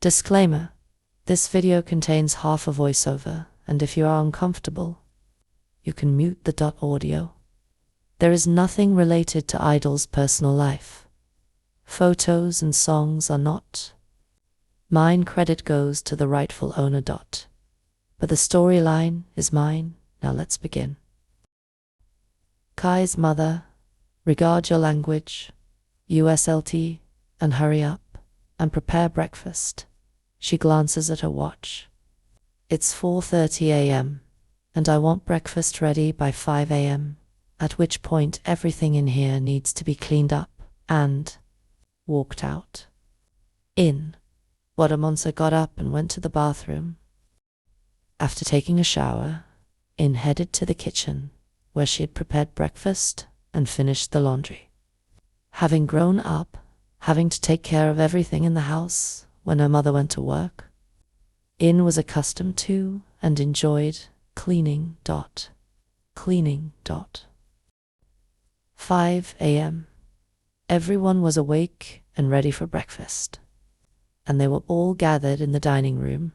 Disclaimer: this video contains half a voiceover, and if you are uncomfortable, you can mute the audio. There is nothing related to Idol's personal life. Photos and songs are not. Mine credit goes to the rightful owner. But the storyline is mine. Now let's begin. Kai's mother, regard your language, USLT, and hurry up, and prepare breakfast. She glances at her watch. It's 4:30 a.m., and I want breakfast ready by 5 a.m., at which point everything in here needs to be cleaned up, and walked out. Wadamonsa got up and went to the bathroom. After taking a shower, headed to the kitchen, where she had prepared breakfast and finished the laundry. Having grown up, having to take care of everything in the house when her mother went to work, was accustomed to and enjoyed cleaning. 5 a.m. Everyone was awake and ready for breakfast, and they were all gathered in the dining room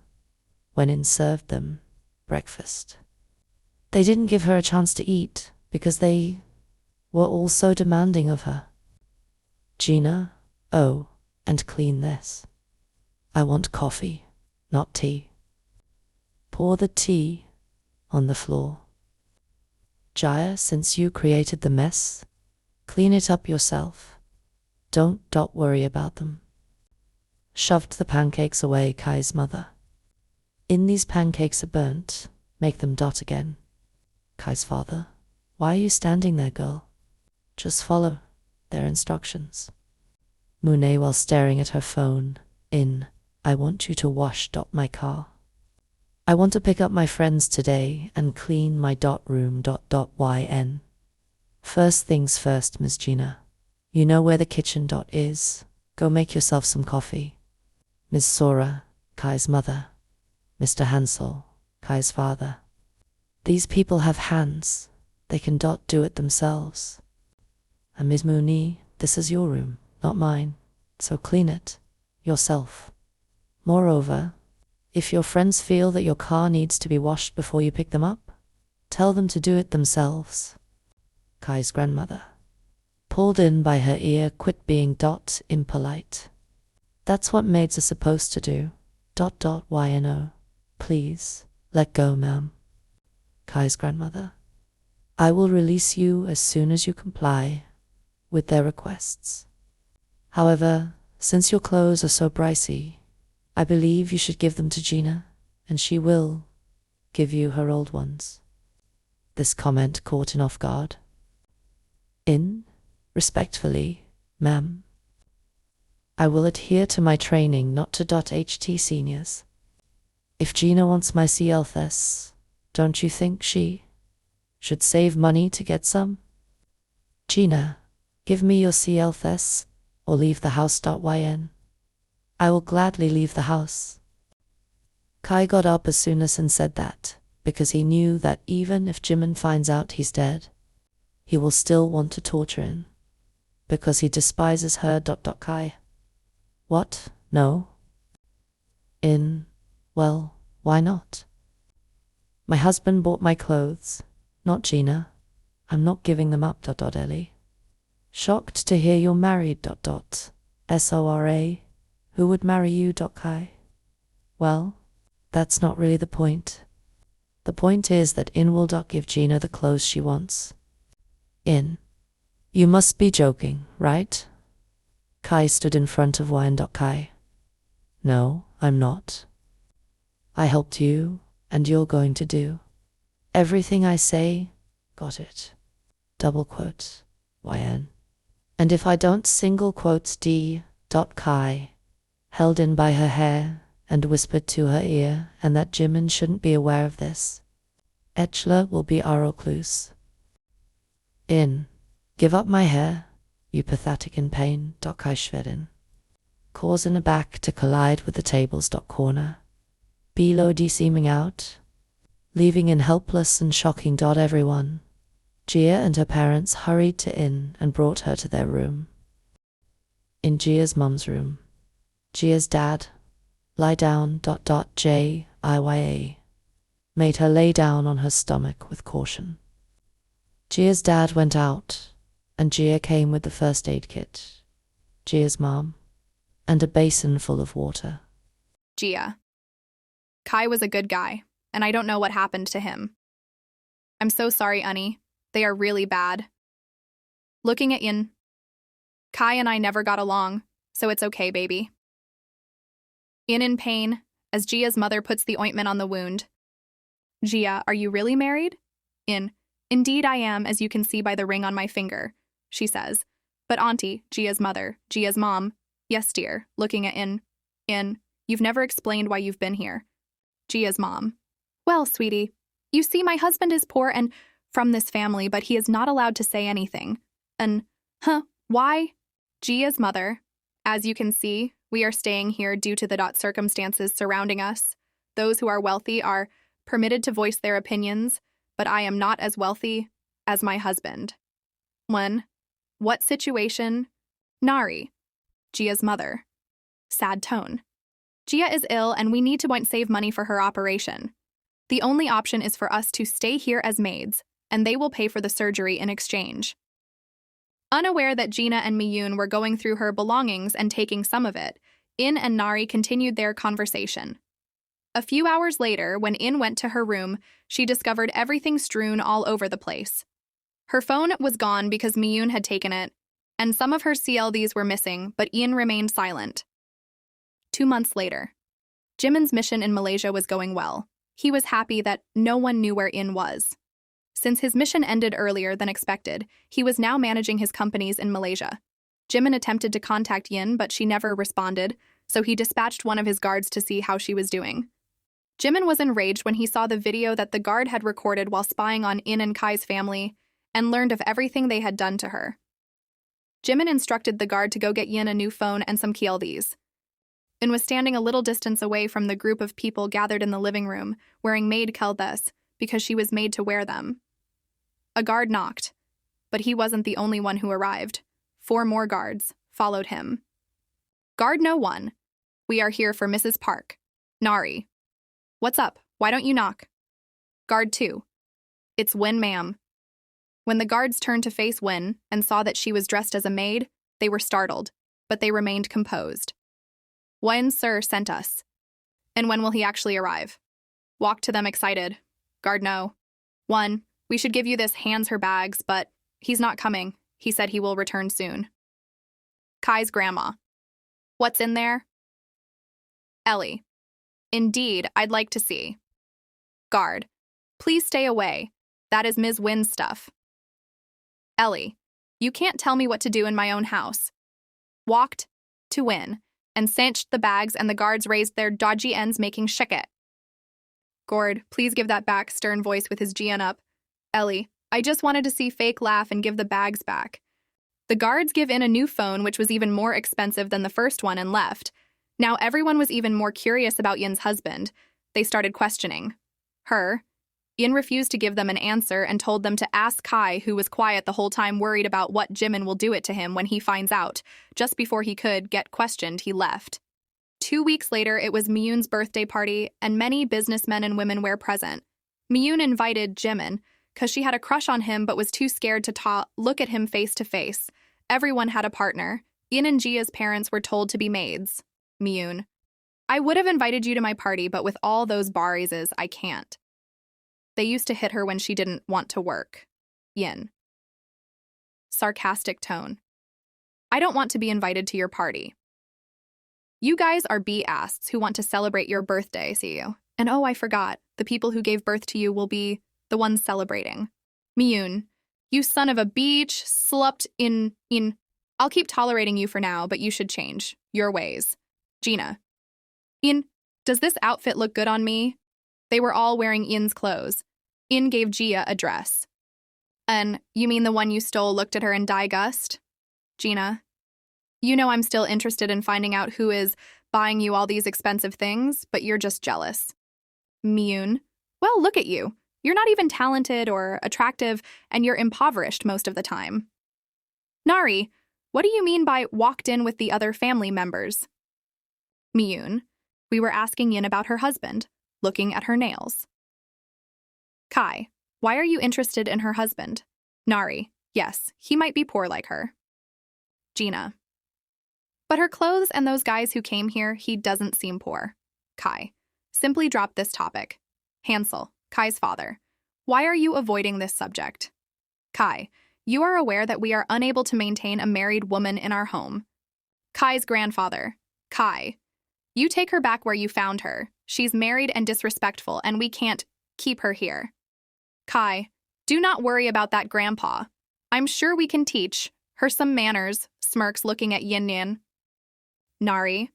when served them breakfast. They didn't give her a chance to eat because they were all so demanding of her. Gina, oh, and clean this. I want coffee, not tea. Pour the tea on the floor. Jaya, since you created the mess, clean it up yourself. Don't worry about them. Shoved the pancakes away, Kai's mother. These pancakes are burnt. Make them again. Kai's father. Why are you standing there, girl? Just follow their instructions. Monet, while staring at her phone. I want you to wash my car. I want to pick up my friends today and clean my room. Yn. First things first, Miss Gina. You know where the kitchen is. Go make yourself some coffee. Ms. Sora, Kai's mother. Mr. Hansel, Kai's father. These people have hands. They can do it themselves. And Ms. Mooney, this is your room, not mine, so clean it yourself. Moreover, if your friends feel that your car needs to be washed before you pick them up, tell them to do it themselves. Kai's grandmother. Pulled in by her ear, quit being impolite. That's what maids are supposed to do. Yno. Please, let go, ma'am. Kai's grandmother. I will release you as soon as you comply with their requests. However, since your clothes are so pricey, I believe you should give them to Gina, and she will give you her old ones. This comment caught him off guard. Respectfully, ma'am. I will adhere to my training not to HT seniors. If Gina wants my CLTS, don't you think she should save money to get some? Gina, give me your CLTS or leave the house. Yn. I will gladly leave the house. Kai got up as soon as said that, because he knew that even if Jimin finds out he's dead, he will still want to torture him, because he despises her. Kai. What? No? Well, why not? My husband bought my clothes, not Gina. I'm not giving them up. Ellie. Shocked to hear you're married. Sora. Who would marry you? Kai. Well, that's not really the point. The point is that will give Gina the clothes she wants. You must be joking, right? Kai stood in front of Yn. Kai. No, I'm not. I helped you, and you're going to do everything I say. Got it. Yn. And if I don't Kai, held in by her hair and whispered to her ear, and that Jimin shouldn't be aware of this. Etchler will be our recluse. Give up my hair, you pathetic in pain. Kai Schwedin. Causing a back to collide with the tables. Corner. Below seeming out, leaving in helpless and shocking. Everyone. Gia and her parents hurried to and brought her to their room. In Gia's mum's room, Gia's dad, Lie down, Jiya made her lay down on her stomach with caution. Jia's dad went out, and Jia came with the first aid kit, Jia's mom, and a basin full of water. Jia. Kai was a good guy, and I don't know what happened to him. I'm so sorry, Unnie. They are really bad. Looking at Yin. Kai and I never got along, so it's okay, baby. Yin in pain, as Jia's mother puts the ointment on the wound. Jia, are you really married? Yin. Indeed I am, as you can see by the ring on my finger, she says. But Auntie, Jia's mother, Jia's mom. Yes, dear, looking at Yin. Yin, you've never explained why you've been here. Jia's mom. Well, sweetie, you see my husband is poor and from this family, but he is not allowed to say anything. And, why? Jia's mother. As you can see, we are staying here due to the circumstances surrounding us. Those who are wealthy are permitted to voice their opinions, but I am not as wealthy as my husband. 1. What situation? Nari. Jia's mother. Sad tone. Jia is ill and we need to save money for her operation. The only option is for us to stay here as maids, and they will pay for the surgery in exchange. Unaware that Gina and Miyun were going through her belongings and taking some of it, In and Nari continued their conversation. A few hours later, when In went to her room, she discovered everything strewn all over the place. Her phone was gone because Miyun had taken it, and some of her CLDs were missing, but Ian remained silent. 2 months later. Jimin's mission in Malaysia was going well. He was happy that no one knew where In was. Since his mission ended earlier than expected, he was now managing his companies in Malaysia. Jimin attempted to contact Yin, but she never responded, so he dispatched one of his guards to see how she was doing. Jimin was enraged when he saw the video that the guard had recorded while spying on In and Kai's family, and learned of everything they had done to her. Jimin instructed the guard to go get Yin a new phone and some KLDs. In was standing a little distance away from the group of people gathered in the living room, wearing maid KLDs, because she was made to wear them. A guard knocked, but he wasn't the only one who arrived. 4 more guards followed him. Guard No. 1. We are here for Mrs. Park. Nari. What's up? Why don't you knock? Guard 2. It's Wen, ma'am. When the guards turned to face Wen and saw that she was dressed as a maid, they were startled, but they remained composed. Wen, sir, sent us. And when will he actually arrive? Walked to them excited. Guard No. 1. We should give you this, hands her bags, but he's not coming. He said he will return soon. Kai's grandma. What's in there? Ellie. Indeed, I'd like to see. Guard. Please stay away. That is Ms. Wynn's stuff. Ellie. You can't tell me what to do in my own house. Walked to Wynn and cinched the bags, and the guards raised their dodgy ends, making shicket. Gord, please give that back, stern voice with his GN up. Ellie, I just wanted to see fake laugh and give the bags back. The guards give In a new phone, which was even more expensive than the first one, and left. Now everyone was even more curious about Yin's husband. They started questioning her. Yin refused to give them an answer and told them to ask Kai, who was quiet the whole time, worried about what Jimin will do it to him when he finds out. Just before he could get questioned, he left. 2 weeks later, it was Miyun's birthday party, and many businessmen and women were present. Miyun invited Jimin, because she had a crush on him but was too scared to look at him face to face. Everyone had a partner. Yin and Jia's parents were told to be maids. Miyun. I would have invited you to my party, but with all those barises, I can't. They used to hit her when she didn't want to work. Yin. Sarcastic tone. I don't want to be invited to your party. You guys are B-asts who want to celebrate your birthday, see you. And oh, I forgot, the people who gave birth to you will be the ones celebrating. Miyun. You son of a beach, slupped in. I'll keep tolerating you for now, but you should change your ways. Gina. In, does this outfit look good on me? They were all wearing In's clothes. In gave Jia a dress. And you mean the one you stole looked at her in disgust? Gina. You know I'm still interested in finding out who is buying you all these expensive things, but you're just jealous. Miyun. Well, look at you. You're not even talented or attractive, and you're impoverished most of the time. Nari, what do you mean by walked in with the other family members? Miyun. We were asking Yin about her husband, looking at her nails. Kai, why are you interested in her husband? Nari, yes, he might be poor like her. Gina, but her clothes and those guys who came here, he doesn't seem poor. Kai, simply drop this topic. Hansel, Kai's father, why are you avoiding this subject? Kai, you are aware that we are unable to maintain a married woman in our home. Kai's grandfather, Kai, you take her back where you found her. She's married and disrespectful, and we can't keep her here. Kai, do not worry about that grandpa. I'm sure we can teach her some manners, smirks looking at Yin Yin. Nari,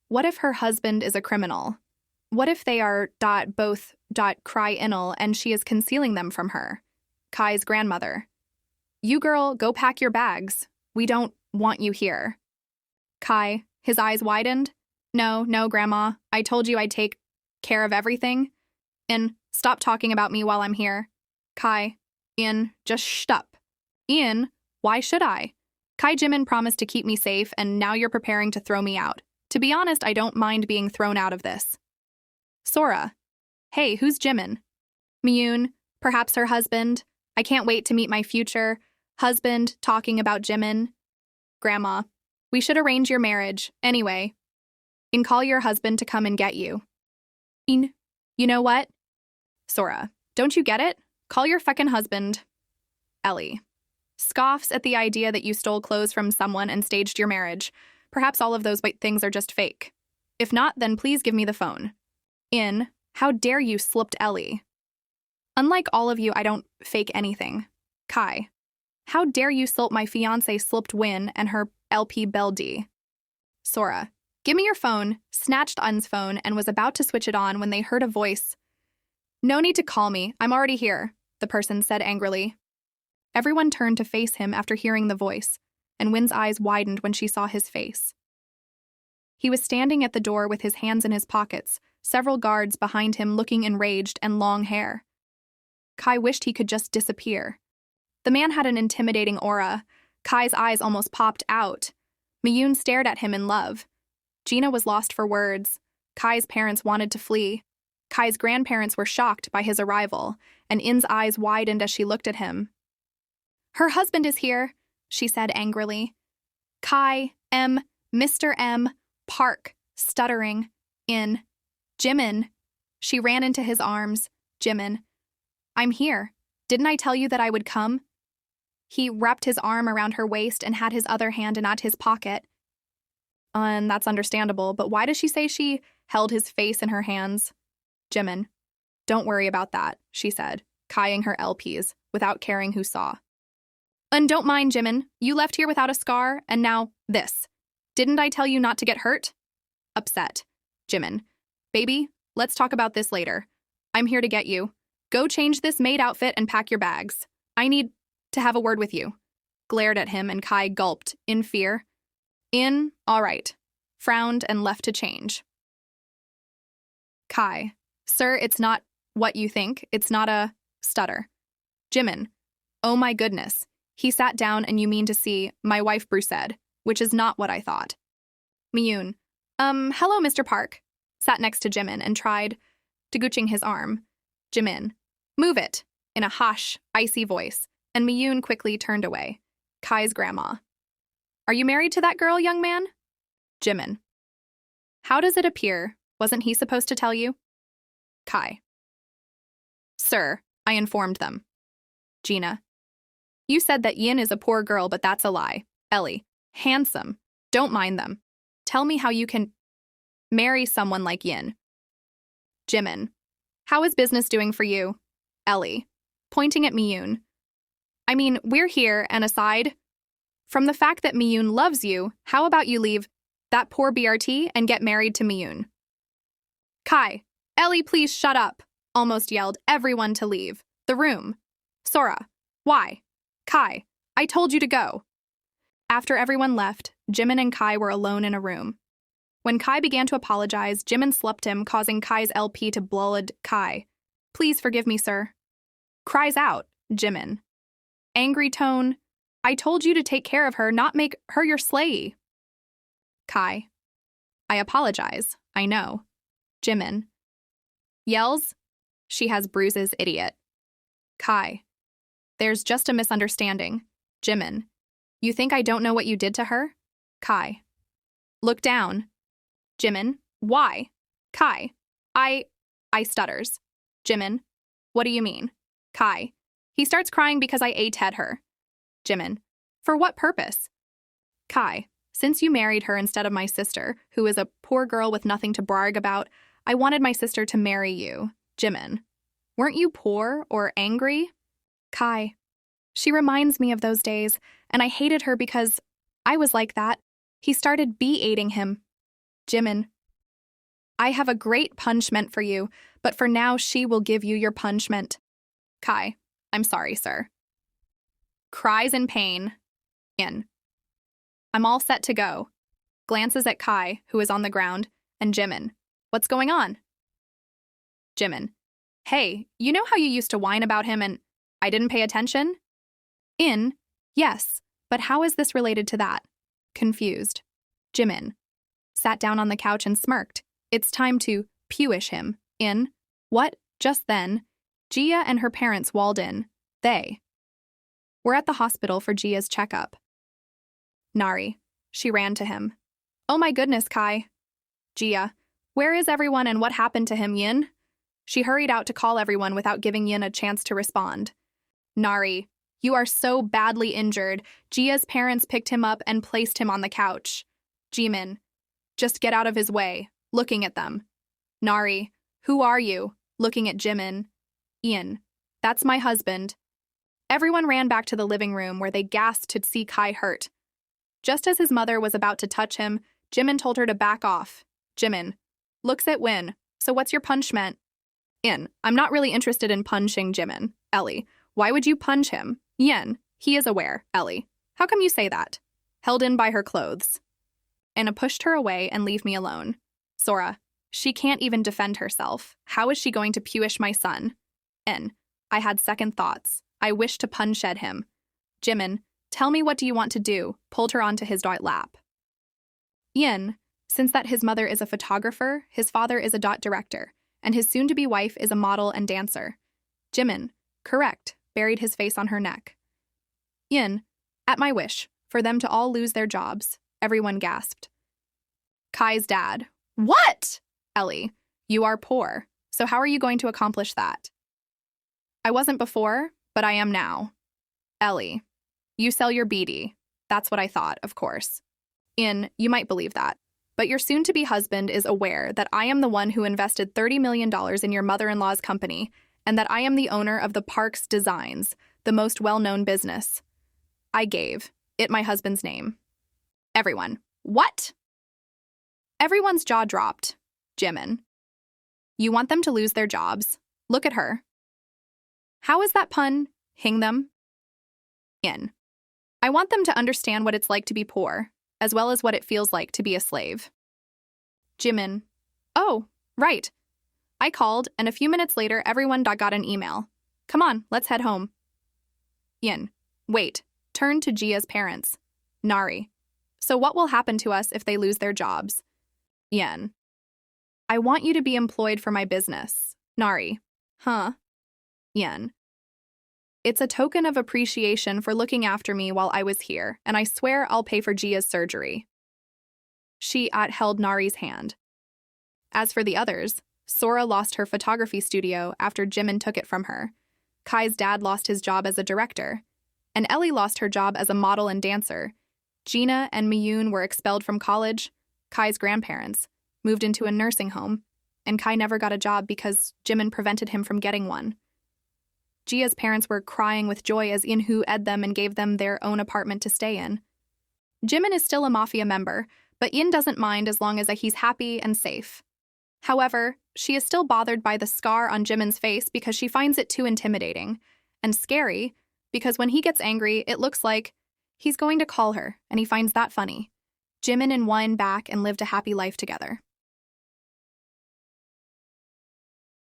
what if her husband is a criminal? What if they are both criminal and she is concealing them from her? Kai's grandmother, you girl, go pack your bags. We don't want you here. Kai, his eyes widened. No, Grandma. I told you I'd take care of everything. In, stop talking about me while I'm here. Kai, In, just shut up. In, why should I? Kai Jimin promised to keep me safe, and now you're preparing to throw me out. To be honest, I don't mind being thrown out of this. Sora, hey, who's Jimin? Miyun, perhaps her husband. I can't wait to meet my future husband talking about Jimin. Grandma, we should arrange your marriage. Anyway, and call your husband to come and get you. In, you know what? Sora, don't you get it? Call your fucking husband. Ellie scoffs at the idea that you stole clothes from someone and staged your marriage. Perhaps all of those white things are just fake. If not, then please give me the phone. In, how dare you, slipped Ellie. Unlike all of you, I don't fake anything. Kai, how dare you slip my fiance slipped Win and her LP Belle D. Sora, give me your phone, snatched Un's phone and was about to switch it on when they heard a voice. No need to call me, I'm already here, the person said angrily. Everyone turned to face him after hearing the voice, and Win's eyes widened when she saw his face. He was standing at the door with his hands in his pockets, several guards behind him looking enraged and long hair. Kai wished he could just disappear. The man had an intimidating aura. Kai's eyes almost popped out. Miyun stared at him in love. Gina was lost for words. Kai's parents wanted to flee. Kai's grandparents were shocked by his arrival, and In's eyes widened as she looked at him. Her husband is here, she said angrily. Kai, Mr. M, Park, stuttering, In. Jimin. She ran into his arms. Jimin. I'm here. Didn't I tell you that I would come? He wrapped his arm around her waist and had his other hand in his pocket. And that's understandable, but why does she say she held his face in her hands? Jimin. Don't worry about that, she said, kyeing her LPs, without caring who saw. And don't mind, Jimin. You left here without a scar, and now this. Didn't I tell you not to get hurt? Upset. Jimin. Baby, let's talk about this later. I'm here to get you. Go change this maid outfit and pack your bags. I need to have a word with you. Glared at him and Kai gulped, in fear. In, all right. Frowned and left to change. Kai. Sir, it's not what you think. It's not a stutter. Jimin. Oh my goodness. He sat down and you mean to see my wife Bruced, which is not what I thought. Miyun. Hello, Mr. Park. Sat next to Jimin and tried degooching his arm. Jimin. Move it, in a harsh, icy voice, and Miyun quickly turned away. Kai's grandma. Are you married to that girl, young man? Jimin. How does it appear? Wasn't he supposed to tell you? Kai. Sir, I informed them. Gina. You said that Yin is a poor girl, but that's a lie. Ellie. Handsome. Don't mind them. Tell me how you can marry someone like Yin. Jimin. How is business doing for you? Ellie. Pointing at Miyun. I mean, we're here, and aside from the fact that Miyun loves you, how about you leave that poor BRT and get married to Miyun? Kai. Ellie, please shut up. Almost yelled everyone to leave the room. Sora. Why? Kai. I told you to go. After everyone left, Jimin and Kai were alone in a room. When Kai began to apologize, Jimin slapped him, causing Kai's LP to blood. Kai. Please forgive me, sir. Cries out, Jimin. Angry tone. I told you to take care of her, not make her your slayee. Kai. I apologize, I know. Jimin. Yells, she has bruises, idiot. Kai. There's just a misunderstanding. Jimin. You think I don't know what you did to her? Kai. Look down. Jimin. Why? Kai. I stutters. Jimin. What do you mean? Kai. He starts crying because I ate-ed her. Jimin. For what purpose? Kai. Since you married her instead of my sister, who is a poor girl with nothing to brag about, I wanted my sister to marry you. Jimin. Weren't you poor or angry? Kai. She reminds me of those days, and I hated her because I was like that. He started be-aiding him. Jimin. I have a great punishment for you, but for now she will give you your punishment. Kai. I'm sorry, sir. Cries in pain. In. I'm all set to go. Glances at Kai, who is on the ground, and Jimin. What's going on? Jimin. Hey, you know how you used to whine about him and I didn't pay attention? In. Yes, but how is this related to that? Confused. Jimin. Sat down on the couch and smirked. It's time to pewish him. In. What? Just then, Gia and her parents walled in. They were at the hospital for Gia's checkup. Nari. She ran to him. Oh my goodness, Kai. Gia. Where is everyone and what happened to him, Yin? She hurried out to call everyone without giving Yin a chance to respond. Nari. You are so badly injured. Gia's parents picked him up and placed him on the couch. Jimin. Just get out of his way. Looking at them. Nari. Who are you? Looking at Jimin. Yin. That's my husband. Everyone ran back to the living room where they gasped to see Kai hurt. Just as his mother was about to touch him, Jimin told her to back off. Jimin. Looks at Win. So what's your punishment? In. I'm not really interested in punching Jimin. Ellie. Why would you punch him? Yen. He is aware. Ellie. How come you say that? Held in by her clothes. Anna pushed her away and leave me alone. Sora. She can't even defend herself. How is she going to pewish my son? N. I had second thoughts. I wish to punch-shed him. Jimin. Tell me what do you want to do? Pulled her onto his lap. Yin. Since that his mother is a photographer, his father is a director, and his soon-to-be wife is a model and dancer. Jimin. Correct. Buried his face on her neck. Yin. At my wish, for them to all lose their jobs. Everyone gasped. Kai's dad. What? Ellie. You are poor, so how are you going to accomplish that? I wasn't before, but I am now. Ellie. You sell your BD. That's what I thought, of course. In, you might believe that. But your soon-to-be husband is aware that I am the one who invested $30 million in your mother-in-law's company, and that I am the owner of the Parks Designs, the most well-known business. I gave it my husband's name. Everyone. What? Everyone's jaw dropped. Jimin. You want them to lose their jobs. Look at her. How is that pun? Hing them? In. I want them to understand what it's like to be poor, as well as what it feels like to be a slave. Jimin. Oh, right. I called, and a few minutes later, everyone got an email. Come on, let's head home. Yin. Wait. Turn to Gia's parents. Nari. So what will happen to us if they lose their jobs? Yin. I want you to be employed for my business. Nari. Huh? Yin. It's a token of appreciation for looking after me while I was here, and I swear I'll pay for Gia's surgery. She held Nari's hand. As for the others, Sora lost her photography studio after Jimin took it from her. Kai's dad lost his job as a director, and Ellie lost her job as a model and dancer. Gina and Miyun were expelled from college. Kai's grandparents moved into a nursing home, and Kai never got a job because Jimin prevented him from getting one. Gia's parents were crying with joy as Inhu ed them and gave them their own apartment to stay in. Jimin is still a Mafia member, but Yin doesn't mind as long as he's happy and safe. However, she is still bothered by the scar on Jimin's face because she finds it too intimidating, and scary because when he gets angry, it looks like he's going to call her, and he finds that funny. Jimin and Wine back and lived a happy life together.